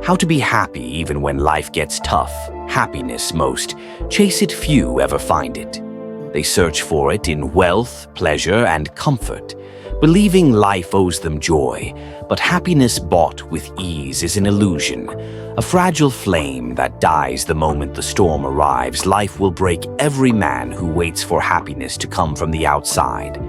How to be happy even when life gets tough. Happiness most. Chase it, few ever find it. They search for it in wealth, pleasure, and comfort, believing life owes them joy. But happiness bought with ease is an illusion, a fragile flame that dies the moment the storm arrives. Life will break every man who waits for happiness to come from the outside.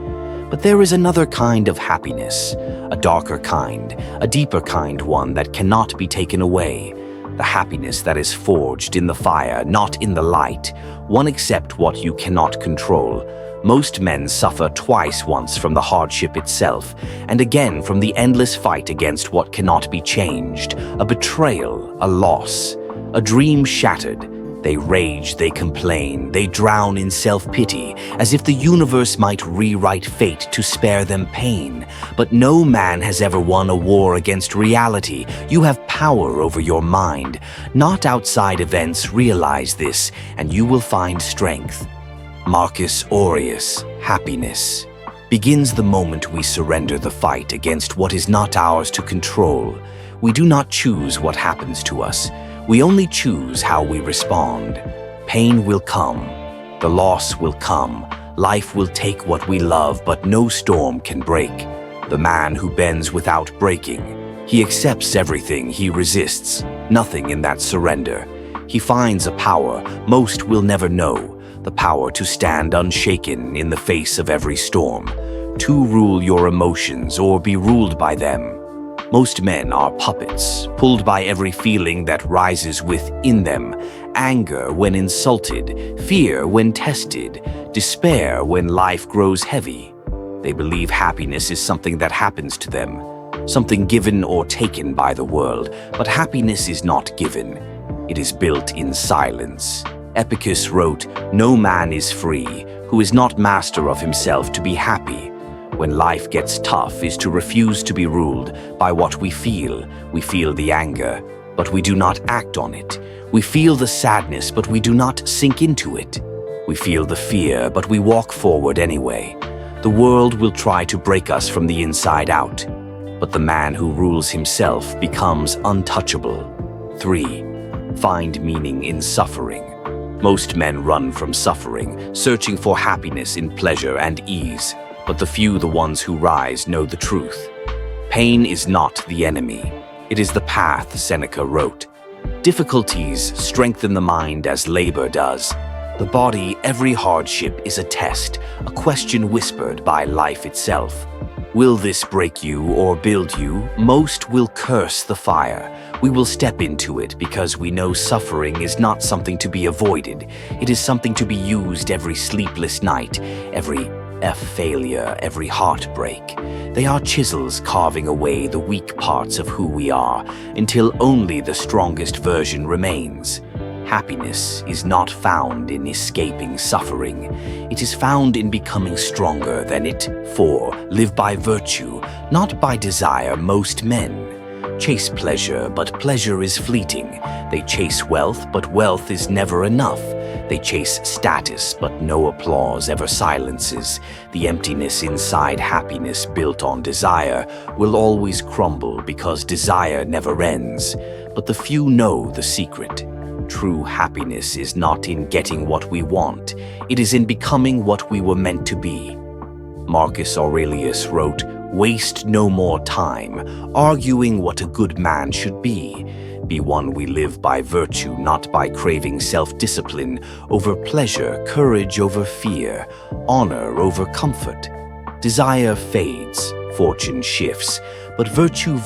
But there is another kind of happiness, a darker kind, a deeper kind, one that cannot be taken away. The happiness that is forged in the fire, not in the light. One accept what you cannot control. Most men suffer twice, once from the hardship itself, and again from the endless fight against what cannot be changed. A betrayal, a loss, a dream shattered. They rage, they complain, they drown in self-pity, as if the universe might rewrite fate to spare them pain. But no man has ever won a war against reality. You have power over your mind, not outside events. Realize this, and you will find strength. Marcus Aurelius. Happiness begins the moment we surrender the fight against what is not ours to control. We do not choose what happens to us. We only choose how we respond. Pain will come. The loss will come. Life will take what we love, but no storm can break. The man who bends without breaking. He accepts everything, he resists. Nothing in that surrender. He finds a power most will never know. The power to stand unshaken in the face of every storm. To rule your emotions or be ruled by them. Most men are puppets, pulled by every feeling that rises within them. Anger when insulted, fear when tested, despair when life grows heavy. They believe happiness is something that happens to them, something given or taken by the world. But happiness is not given. It is built in silence. Epicurus wrote, "No man is free who is not master of himself. To be happy when life gets tough is to refuse to be ruled by what we feel. We feel the anger, but we do not act on it. We feel the sadness, but we do not sink into it. We feel the fear, but we walk forward anyway. The world will try to break us from the inside out, but the man who rules himself becomes untouchable." 3. Find meaning in suffering. Most men run from suffering, searching for happiness in pleasure and ease. But the few, the ones who rise, know the truth. Pain is not the enemy. It is the path, Seneca wrote. Difficulties strengthen the mind as labor does. The body, every hardship is a test, a question whispered by life itself. Will this break you or build you? Most will curse the fire. We will step into it because we know suffering is not something to be avoided. It is something to be used every sleepless night, every failure, every heartbreak. They are chisels carving away the weak parts of who we are until only the strongest version remains. Happiness is not found in escaping suffering. It is found in becoming stronger than it. 4. Live by virtue, not by desire. Most men chase pleasure, but pleasure is fleeting. They chase wealth, but wealth is never enough. They chase status, but no applause ever silences. The emptiness inside happiness built on desire will always crumble because desire never ends. But the few know the secret. True happiness is not in getting what we want. It is in becoming what we were meant to be. Marcus Aurelius wrote, "Waste no more time arguing what a good man should be. Be one we live by virtue, not by craving self-discipline over pleasure, courage over fear, honor over comfort. Desire fades, fortune shifts, but virtue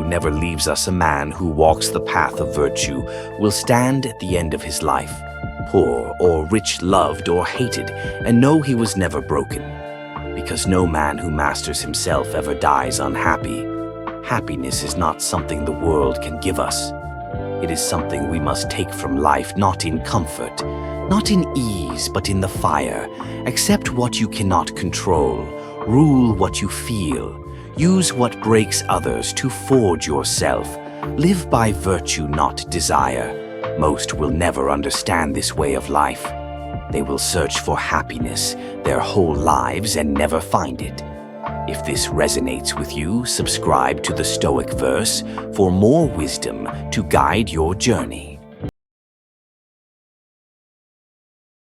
never leaves us. A man who walks the path of virtue will stand at the end of his life, poor or rich, loved or hated, and know he was never broken. Because no man who masters himself ever dies unhappy. Happiness is not something the world can give us. It is something we must take from life, not in comfort, not in ease, but in the fire. Accept what you cannot control. Rule what you feel. Use what breaks others to forge yourself. Live by virtue, not desire. Most will never understand this way of life. They will search for happiness their whole lives and never find it. If this resonates with you, subscribe to the Stoic Verse for more wisdom to guide your journey.